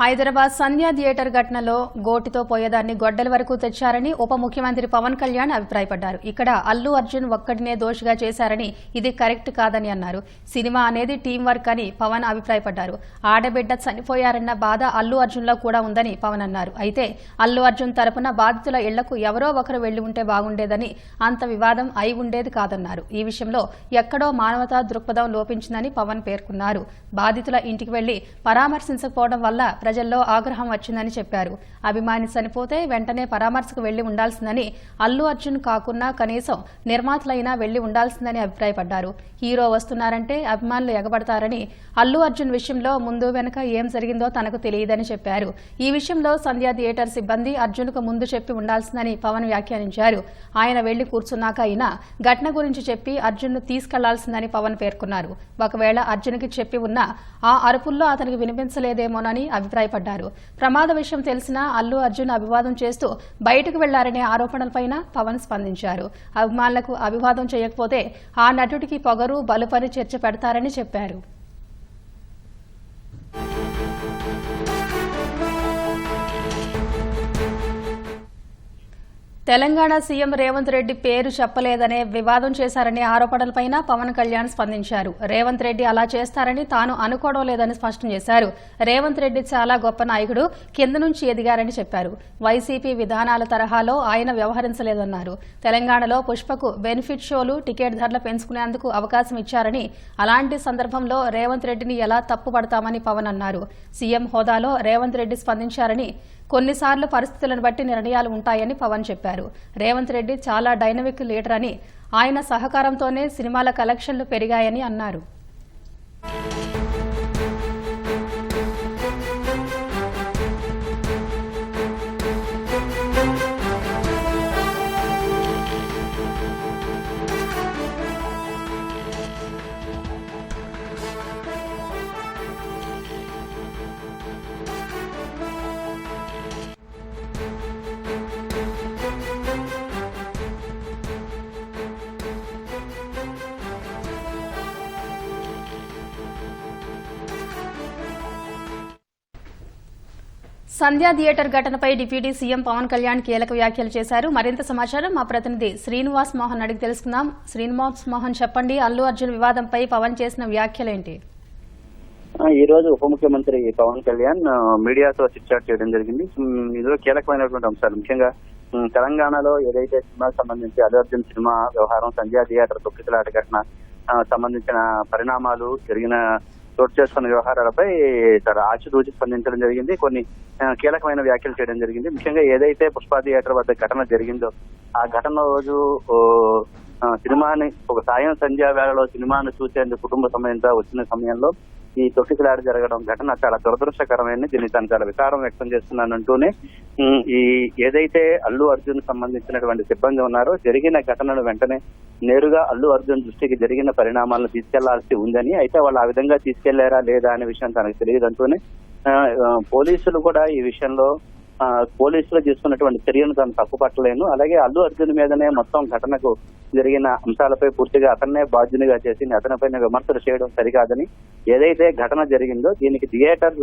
హైదరాబాద్ సంధ్యా theatre ఘటనలో గోటితో పోయేదాన్ని గొడ్డల వరకు తెచ్చారని ఉప ముఖ్యమంత్రి పవన్ కళ్యాణ్ అభిప్రాయపడ్డారు. ఇక్కడ అల్లు అర్జున్ ఒక్కడినే దోషిగా చేశారని ఇది కరెక్ట్ కాదని అన్నారు. సినిమా అనేది టీం వర్క్ అని పవన్ అభిప్రాయపడ్డారు. ఆడబిడ్డ చనిపోయారన్న బాధ అల్లు అర్జున్లో కూడా ఉందని పవన్ అన్నారు. అయితే అల్లు అర్జున్ తరపున బాధితుల ఇళ్లకు ఎవరో ఒకరు వెళ్లి ఉంటే బాగుండేదని, అంత వివాదం అయి ఉండేది కాదన్నారు. ఈ విషయంలో ఎక్కడో మానవతా దృక్పథం లోపించిందని పవన్ పేర్కొన్నారు. బాధితుల ఇంటికి వెళ్లి పరామర్శించకపోవడం వల్ల ప్రజల్లో ఆగ్రహం వచ్చిందని చెప్పారు. అభిమాని చనిపోతే వెంటనే పరామర్శకు వెళ్లి ఉండాల్సిందని, అల్లు అర్జున్ కాకున్నా కనీసం నిర్మాతలైనా వెళ్లి ఉండాల్సిందని అభిప్రాయపడ్డారు. హీరో వస్తున్నారంటే అభిమానులు ఎగబడతారని, అల్లు అర్జున్ విషయంలో ముందు వెనుక ఏం జరిగిందో తనకు తెలియదని చెప్పారు. ఈ విషయంలో సంధ్యా థియేటర్ సిబ్బంది అర్జున్కు ముందు చెప్పి ఉండాల్సిందని పవన్ వ్యాఖ్యానించారు. ఆయన వెళ్లి కూర్చున్నాక అయినా ఘటన గురించి చెప్పి అర్జున్ను తీసుకెళ్లాల్సిందని పవన్ పేర్కొన్నారు. ఒకవేళ అర్జున్కి చెప్పి ఉన్నా ఆ అరుపుల్లో అతనికి వినిపించలేదేమోనని అభిప్రాయపడ్డారు. ప్రమాద విషయం తెలిసినా అల్లు అర్జున్ అభివాదం చేస్తూ బయటకు వెళ్లారనే ఆరోపణలపైన పవన్ స్పందించారు. అభిమానులకు అభివాదం చేయకపోతే ఆ నటుడికి పొగరు బలుపని చర్చ పెడతారని చెప్పారు. తెలంగాణ సీఎం రేవంత్ రెడ్డి పేరు చెప్పలేదనే వివాదం చేశారనే ఆరోపణలపైన పవన్ కళ్యాణ్ స్పందించారు. రేవంత్ రెడ్డి అలా చేస్తారని తాను అనుకోవడం లేదని స్పష్టం చేశారు. రేవంత్ రెడ్డి చాలా గొప్ప నాయకుడు, కింద నుంచి ఎదిగారని చెప్పారు. వైసీపీ విధానాల తరహాలో ఆయన వ్యవహరించలేదన్నారు. తెలంగాణలో పుష్పకు బెనిఫిట్ షోలు, టికెట్ ధరలు పెంచుకునేందుకు అవకాశం ఇచ్చారని, అలాంటి సందర్భంలో రేవంత్ రెడ్డిని ఎలా తప్పుపడతామని పవన్ అన్నారు. సీఎం హోదాలో రేవంత్ రెడ్డి స్పందించారని, కొన్నిసార్లు పరిస్థితులను బట్టి నిర్ణయాలు ఉంటాయని పవన్ చెప్పారు. రేవంత్ రెడ్డి చాలా డైనమిక్ లీడర్ అని, ఆయన సహకారంతోనే సినిమాల కలెక్షన్లు పెరిగాయని అన్నారు. సంధ్యా థియేటర్ ఘటనపై డిప్యూటీ సీఎం పవన్ కళ్యాణ్ కీలక వ్యాఖ్యలు చేశారు. మరింత సమాచారం మా ప్రతినిధి శ్రీనివాస్ మోహన్ అడిగి తెలుసుకుందాం. శ్రీనివాస్ మోహన్, చెప్పండి, అల్లు అర్జున్ వివాదంపై పవన్ చేసిన వ్యాఖ్యలేంటి? ఈ రోజు ఉప ముఖ్యమంత్రి పవన్ కళ్యాణ్ మీడియాతో చిట్చాట్ చేయడం జరిగింది. ఇందులో కీలకమైనటువంటి అంశాలు, ముఖ్యంగా తెలంగాణలో ఏదైతే సినిమాకు సంబంధించి అల్లు అర్జున్ సినిమా వ్యవహారం, సంధ్యా థియేటర్ తొక్కిసలాట ఘటన సంబంధించిన పరిణామాలు, జరిగిన చోటు చేసుకున్న వ్యవహారాలపై చాలా ఆచితూచి స్పందించడం జరిగింది. కొన్ని కీలకమైన వ్యాఖ్యలు చేయడం జరిగింది. ముఖ్యంగా ఏదైతే పుష్ప థియేటర్ వద్ద ఘటన జరిగిందో ఆ ఘటన రోజు సినిమాని ఒక సాయం సంధ్యా వేళలో సినిమాను చూసేందుకు కుటుంబ సమయంతో వచ్చిన సమయంలో ఈ తొక్కిసలాట జరగడం ఘటన చాలా దురదృష్టకరమైన, దీన్ని తను చాలా వికారం వ్యక్తం చేస్తున్నానంటూనే ఈ ఏదైతే అల్లు అర్జున్ సంబంధించినటువంటి సిబ్బంది ఉన్నారో జరిగిన ఘటనను వెంటనే నేరుగా అల్లు అర్జున్ దృష్టికి జరిగిన పరిణామాలను తీసుకెళ్లాల్సి ఉందని, అయితే వాళ్ళు ఆ విధంగా తీసుకెళ్లారా లేదా అనే విషయం తనకు తెలియదంటూనే పోలీసులు కూడా ఈ విషయంలో పోలీసులు తీసుకున్నటువంటి చర్యను తాను తప్పుపట్టలేను, అలాగే అల్లు అర్జున్ మీదనే మొత్తం ఘటనకు జరిగిన అంశాలపై పూర్తిగా అతన్నే బాధ్యునిగా చేసి అతనిపైన విమర్శలు చేయడం సరికాదని, ఏదైతే ఘటన జరిగిందో దీనికి థియేటర్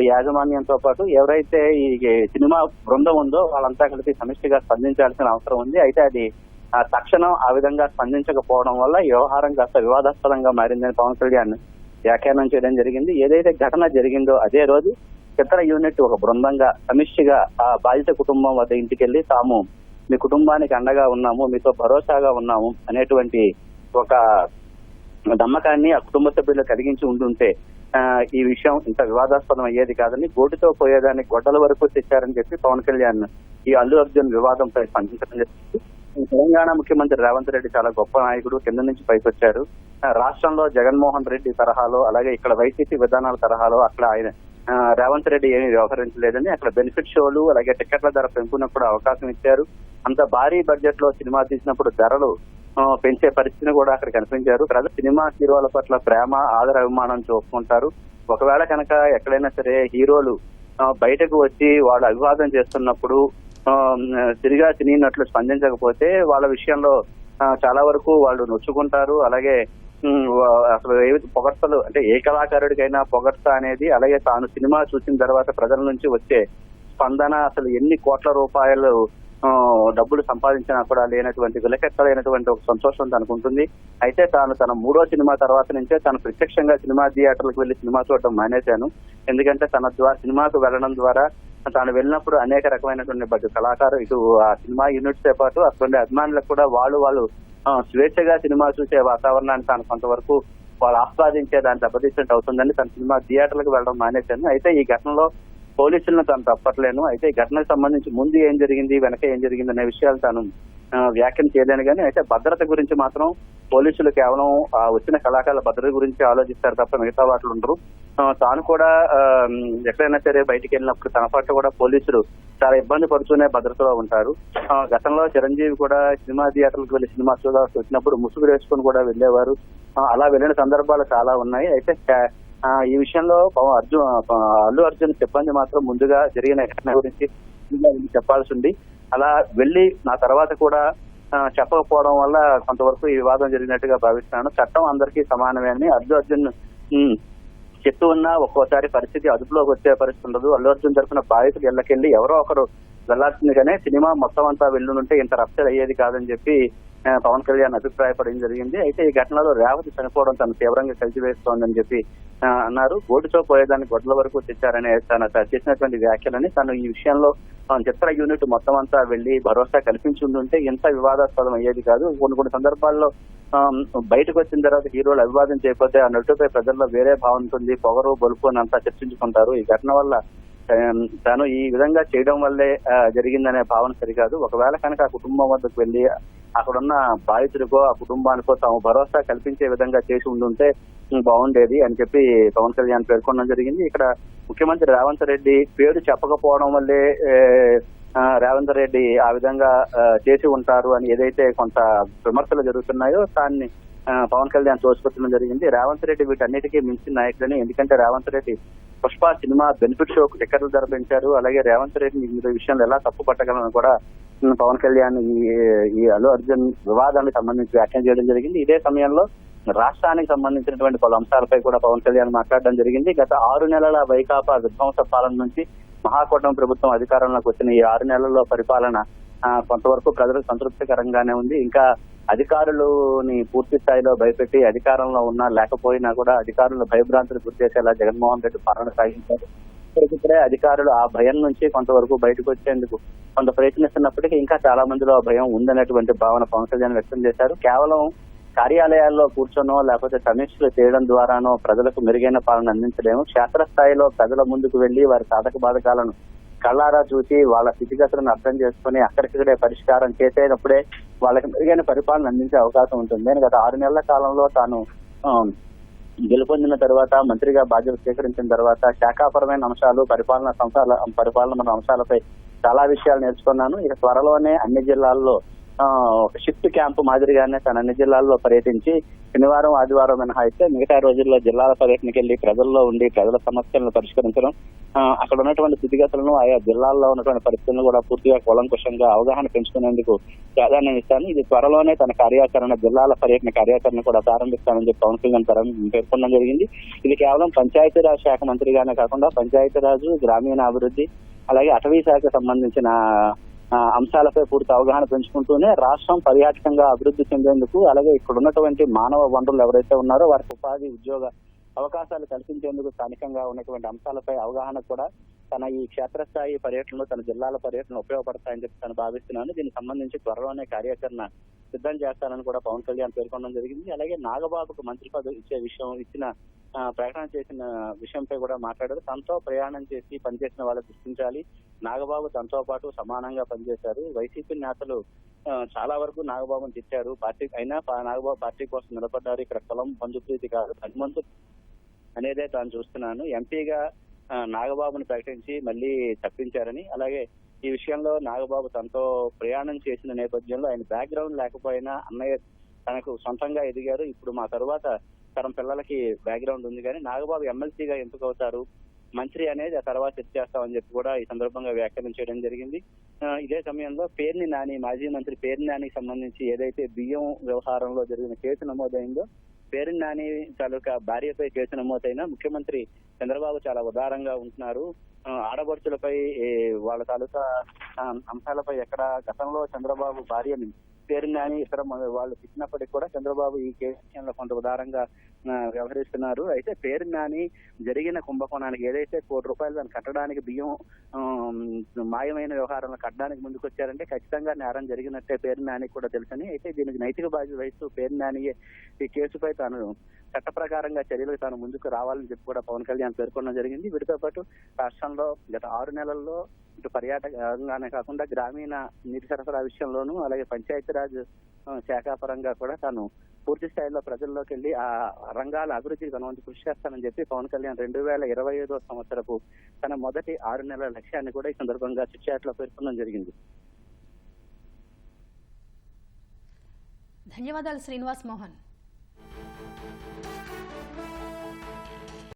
యాజమాన్యంతో పాటు ఎవరైతే ఈ సినిమా బృందం ఉందో వాళ్ళంతా కలిపి సమిష్టిగా స్పందించాల్సిన అవసరం ఉంది. అయితే అది తక్షణం ఆ విధంగా స్పందించకపోవడం వల్ల ఈ వ్యవహారం కాస్త వివాదాస్పదంగా మారిందని పవన్ కళ్యాణ్ వ్యాఖ్యానం చేయడం జరిగింది. ఏదైతే ఘటన జరిగిందో అదే రోజు చిత్ర యూనిట్ ఒక బృందంగా సమిష్టిగా ఆ బాధిత కుటుంబం వద్ద ఇంటికెళ్లి తాము మీ కుటుంబానికి అండగా ఉన్నాము, మీతో భరోసాగా ఉన్నాము అనేటువంటి ఒక నమ్మకాన్ని ఆ కుటుంబ సభ్యులు కలిగించి ఉంటుంటే ఈ విషయం ఇంత వివాదాస్పదం అయ్యేది కాదని, గోటితో పోయేదాన్ని గొడ్డల వరకు తెచ్చారని చెప్పి పవన్ కళ్యాణ్ ఈ అల్లు అర్జున్ వివాదంపై స్పందించడం జరిగింది. తెలంగాణ ముఖ్యమంత్రి రేవంత్ రెడ్డి చాలా గొప్ప నాయకుడు, కింద నుంచి పైకి వచ్చారు. రాష్ట్రంలో జగన్మోహన్ రెడ్డి తరహాలో, అలాగే ఇక్కడ వైసీపీ విధానాల తరహాలో అక్కడ ఆయన రేవంత్ రెడ్డి ఏమీ వ్యవహరించలేదని, అక్కడ బెనిఫిట్ షోలు అలాగే టికెట్ల ధర పెంపునప్పుడు అవకాశం ఇచ్చారు. అంత భారీ బడ్జెట్ లో సినిమా తీసినప్పుడు ధరలు పెంచే పరిస్థితిని కూడా అక్కడ కనిపించారు. ప్రజలు సినిమా హీరోల పట్ల ప్రేమ, ఆదర అభిమానం చూసుకుంటారు. ఒకవేళ కనుక ఎక్కడైనా సరే హీరోలు బయటకు వచ్చి వాళ్ళు అభివాదం చేస్తున్నప్పుడు తిరిగా తినినట్లు స్పందించకపోతే వాళ్ళ విషయంలో చాలా వరకు వాళ్ళు నొచ్చుకుంటారు. అలాగే అసలు పొగడ్తలు అంటే ఏ కళాకారుడికైనా పొగడ్త అనేది, అలాగే తాను సినిమా చూసిన తర్వాత ప్రజల నుంచి వచ్చే స్పందన, అసలు ఎన్ని కోట్ల రూపాయలు డబ్బులు సంపాదించినా కూడా లేనటువంటి విలకెత్తలైనటువంటి ఒక సంతోషం తనకు ఉంటుంది. అయితే తాను తన 3వ సినిమా తర్వాత నుంచే తాను ప్రత్యక్షంగా సినిమా థియేటర్లకు వెళ్లి సినిమా చూడటం మానేశాను. ఎందుకంటే తన ద్వారా సినిమాకు వెళ్ళడం ద్వారా తాను వెళ్ళినప్పుడు అనేక రకమైనటువంటి కళాకారు ఇటు ఆ సినిమా యూనిట్స్ తో పాటు అటువంటి అభిమానులకు కూడా వాళ్ళు స్వేచ్ఛగా సినిమా చూసే వాతావరణాన్ని తాను కొంతవరకు వాళ్ళు ఆస్వాదించే దాన్ని దెబ్బతీసినట్టు అవుతుందని తన సినిమా థియేటర్లకు వెళ్ళడం మానేశాను. అయితే ఈ ఘటనలో పోలీసులను తాను తప్పట్లేను. అయితే ఈ ఘటనకు సంబంధించి ముందు ఏం జరిగింది, వెనక ఏం జరిగింది అనే విషయాలు తాను వ్యాఖ్యానం చేయలేను. కానీ అయితే భద్రత గురించి మాత్రం పోలీసులు కేవలం వచ్చిన కళాకారుల భద్రత గురించి ఆలోచిస్తారు తప్ప మిగతా వాటిలో ఉండరు. తాను కూడా ఎక్కడైనా సరే బయటికి వెళ్ళినప్పుడు తన పట్ల కూడా పోలీసులు చాలా ఇబ్బంది పడుతూనే భద్రతలో ఉంటారు. గతంలో చిరంజీవి కూడా సినిమా థియేటర్లకు వెళ్లి సినిమా చూడాల్సి వచ్చినప్పుడు ముసుగు వేసుకుని కూడా వెళ్ళేవారు. అలా వెళ్ళిన సందర్భాలు చాలా ఉన్నాయి. అయితే ఈ విషయంలో అల్లు అర్జున్ సిబ్బంది మాత్రం ముందుగా జరిగిన ఘటన గురించి చెప్పాల్సి ఉంది. అలా వెళ్ళి నా తర్వాత కూడా చెప్పకపోవడం వల్ల కొంతవరకు ఈ వివాదం జరిగినట్టుగా భావిస్తున్నాను. చట్టం అందరికీ సమానమే అని అల్లు అర్జున్ చెప్తూ ఉన్నా ఒక్కోసారి పరిస్థితి అదుపులోకి వచ్చే పరిస్థితి ఉండదు. అల్లు అర్జున్ తరఫున బాధితులు ఇళ్ళకెళ్ళి ఎవరో ఒకరు వెళ్లాల్సిందిగానే సినిమా మొత్తం అంతా వెళ్ళుంటే ఇంత రప్చర్ అయ్యేది కాదని చెప్పి పవన్ కళ్యాణ్ అభిప్రాయపడడం జరిగింది. అయితే ఈ ఘటనలో రేవతి చనిపోవడం తను తీవ్రంగా కలిసివేస్తోందని చెప్పి అన్నారు. గోటితో పోయేదాన్ని గొడ్ల వరకు తెచ్చారనే తను చేసినటువంటి వ్యాఖ్యలని తను ఈ విషయంలో చిత్ర యూనిట్ మొత్తం అంతా వెళ్లి భరోసా కల్పించి ఉంటే ఇంత వివాదాస్పదం అయ్యేది కాదు. కొన్ని సందర్భాల్లో బయటకు వచ్చిన తర్వాత హీరోలు అభివాదం చేయకపోతే ఆ నటుపై ప్రజల్లో వేరే భావం ఉంటుంది, పొగరు బొలుపు అని అంతా చర్చించుకుంటారు. ఈ ఘటన వల్ల తాను ఈ విధంగా చేయడం వల్లే జరిగిందనే భావన సరికాదు. ఒకవేళ కనుక ఆ కుటుంబం వద్దకు వెళ్లి అక్కడున్న బాధితుడికో ఆ కుటుంబానికో తాము భరోసా కల్పించే విధంగా చేసి ఉండుంటే బాగుండేది అని చెప్పి పవన్ కళ్యాణ్ పేర్కొనడం జరిగింది. ఇక్కడ ముఖ్యమంత్రి రేవంత్ రెడ్డి పేరు చెప్పకపోవడం వల్లే రేవంత్ రెడ్డి ఆ విధంగా చేసి ఉంటారు అని ఏదైతే కొంత విమర్శలు జరుగుతున్నాయో దాన్ని పవన్ కళ్యాణ్ తోసిపుచ్చడం జరిగింది. రేవంత్ రెడ్డి వీటన్నిటికీ మించిన నాయకులని. ఎందుకంటే రేవంత్ రెడ్డి పుష్ప సినిమా బెనిఫిట్ షోకు టికెట్లు ధర పెంచారు. అలాగే రేవంత్ రెడ్డి ఈ విషయంలో ఎలా తప్పు పట్టగలను కూడా పవన్ కళ్యాణ్ ఈ అల్లు అర్జున్ వివాదానికి సంబంధించి వ్యాఖ్యానం చేయడం జరిగింది. ఇదే సమయంలో రాష్ట్రానికి సంబంధించినటువంటి పలు అంశాలపై కూడా పవన్ కళ్యాణ్ మాట్లాడడం జరిగింది. గత 6 నెలల వైకాపా విధ్వంస పాలన నుంచి మహాకూటమి ప్రభుత్వం అధికారంలోకి వచ్చిన ఈ 6 నెలల్లో పరిపాలన కొంతవరకు ప్రజలకు సంతృప్తికరంగానే ఉంది. ఇంకా అధికారులని పూర్తి స్థాయిలో భయపెట్టి అధికారంలో ఉన్నా లేకపోయినా కూడా అధికారులను భయభ్రాంతులు గుర్తించేలా జగన్మోహన్ రెడ్డి పాలన సాగించారు. ఇప్పటికిప్పుడే అధికారులు ఆ భయం నుంచి కొంతవరకు బయటకు వచ్చేందుకు కొంత ప్రయత్నిస్తున్నప్పటికీ ఇంకా చాలా మందిలో ఆ భయం ఉందనేటువంటి భావన పవన్ కళ్యాణ్ వ్యక్తం చేశారు. కేవలం కార్యాలయాల్లో కూర్చొనో లేకపోతే సమీక్షలు చేయడం ద్వారానో ప్రజలకు మెరుగైన పాలన అందించలేము. క్షేత్రస్థాయిలో ప్రజల ముందుకు వెళ్లి వారి సాధక బాధకాలను కళ్ళారా చూసి వాళ్ళ స్థితిగతులను అర్థం చేసుకుని అక్కడికక్కడే పరిష్కారం చేసేటప్పుడే వాళ్ళకి మెరుగైన పరిపాలన అందించే అవకాశం ఉంటుంది. నేను గత 6 నెలల కాలంలో తాను గెలుపొందిన తర్వాత మంత్రిగా బాధ్యత స్వీకరించిన తర్వాత శాఖాపరమైన అంశాలు పరిపాలన అంశాలపై చాలా విషయాలు నేర్చుకున్నాను. ఇక త్వరలోనే అన్ని జిల్లాల్లో ఒక షిఫ్ట్ క్యాంపు మాదిరిగానే తన అన్ని జిల్లాల్లో పర్యటించి శనివారం ఆదివారం మినహాయిస్తే మిగతా రోజుల్లో జిల్లాల పర్యటనకి వెళ్లి ప్రజల్లో ఉండి ప్రజల సమస్యలను పరిష్కరించడం, అక్కడ ఉన్నటువంటి స్థితిగతులను ఆయా జిల్లాల్లో ఉన్నటువంటి పరిస్థితులను కూడా పూర్తిగా కూలంకుషంగా అవగాహన పెంచుకునేందుకు ప్రాధాన్యం ఇస్తాను. ఇది త్వరలోనే తన కార్యాచరణ జిల్లాల పర్యటన కార్యాచరణ కూడా ప్రారంభిస్తానని చెప్పి పవన్ కళ్యాణ్ పేర్కొనడం జరిగింది. ఇది కేవలం పంచాయతీరాజ్ శాఖ మంత్రిగానే కాకుండా పంచాయతీరాజు, గ్రామీణాభివృద్ధి, అలాగే అటవీ శాఖకు సంబంధించిన అంశాలపై పూర్తి అవగాహన పెంచుకుంటూనే రాష్ట్రం పర్యాటకంగా అభివృద్ధి చెందేందుకు, అలాగే ఇక్కడ ఉన్నటువంటి మానవ వనరులు ఎవరైతే ఉన్నారో వారికి ఉపాధి ఉద్యోగ అవకాశాలు కల్పించేందుకు స్థానికంగా ఉన్నటువంటి అంశాలపై అవగాహన కూడా తన ఈ క్షేత్రస్థాయి పర్యటనలో తన జిల్లాల పర్యటన ఉపయోగపడతాయని చెప్పి తను భావిస్తున్నాను. దీనికి సంబంధించి త్వరలోనే కార్యాచరణ సిద్ధం చేస్తానని కూడా పవన్ కళ్యాణ్ పేర్కొనడం జరిగింది. అలాగే నాగబాబుకు మంత్రి పదవి ఇచ్చిన ప్రకటన చేసిన విషయంపై కూడా మాట్లాడారు. తనతో ప్రయాణం చేసి పనిచేసిన వాళ్ళు గుర్తించాలి. నాగబాబు తనతో పాటు సమానంగా పనిచేశారు. వైసీపీ నేతలు చాలా వరకు నాగబాబుని తిట్టారు. నాగబాబు పార్టీ కోసం నిలబడ్డారు. ఇక్కడ కులం బంధుప్రీతి కాదు హనుమంతు అనేదే తాను చూస్తున్నాను. ఎంపీగా నాగబాబుని ప్రకటించి మళ్ళీ తప్పించారని, అలాగే ఈ విషయంలో నాగబాబు తనతో ప్రయాణం చేసిన నేపథ్యంలో ఆయన బ్యాక్గ్రౌండ్ లేకపోయినా అన్నయ్య తనకు సొంతంగా ఎదిగారు. ఇప్పుడు మా తరువాత తరం పిల్లలకి బ్యాక్గ్రౌండ్ ఉంది, కానీ నాగబాబు ఎమ్మెల్సీగా ఎందుకు అవుతారు, మంత్రి అనేది ఆ తర్వాత చర్చ చేస్తామని చెప్పి కూడా ఈ సందర్భంగా వ్యాఖ్యానం చేయడం జరిగింది. ఇదే సమయంలో పేర్ని నాని, మాజీ మంత్రి పేర్ని నానికి సంబంధించి ఏదైతే బియ్యం వ్యవహారంలో జరిగిన కేసు నమోదైందో పేరు నాని తాలూకా భార్యపై కేసు నమోదైన ముఖ్యమంత్రి చంద్రబాబు చాలా ఉదారంగా ఉంటున్నారు. ఆడపడుచులపై వాళ్ళ తాలూకా అంశాలపై ఎక్కడ గతంలో చంద్రబాబు భార్యని పేరు నాని ఇతర వాళ్ళు తిట్టినప్పటికీ కూడా చంద్రబాబు ఈ కేసు విషయంలో కొంత ఉదారంగా వ్యవహరిస్తున్నారు. అయితే పేరు నాని జరిగిన కుంభకోణానికి ఏదైతే ₹1 దాన్ని కట్టడానికి బియ్యం మాయమైన వ్యవహారంలో కట్టడానికి ముందుకు వచ్చారంటే ఖచ్చితంగా నేరం జరిగినట్టే పేరు నాని కూడా తెలుసని, అయితే దీనికి నైతిక బాధ్యత వహిస్తూ పేరు నాని ఈ కేసుపై తాను చట్ట ప్రకారంగా చర్యలకు తాను ముందుకు రావాలని చెప్పి కూడా పవన్ కళ్యాణ్ పేర్కొనడం జరిగింది. వీటితో పాటు రాష్ట్రంలో గత 6 నెలల్లో ఇటు పర్యాటకంగానే కాకుండా గ్రామీణ నీటి సరఫరా విషయంలోనూ అలాగే పంచాయతీరాజ్ శాఖ పరంగా కూడా తాను పూర్తి స్థాయిలో ప్రజల్లోకి వెళ్లి ఆ రంగాల అభివృద్ధికి తనవంతు కృషి చేస్తానని చెప్పి పవన్ కళ్యాణ్ 2025వ సంవత్సరపు తన మొదటి 6 నెలల లక్ష్యాన్ని కూడా ఈ సందర్భంగా చిట్చాట్లో పేర్కొనడం జరిగింది. ధన్యవాదాలు శ్రీనివాస్ మోహన్.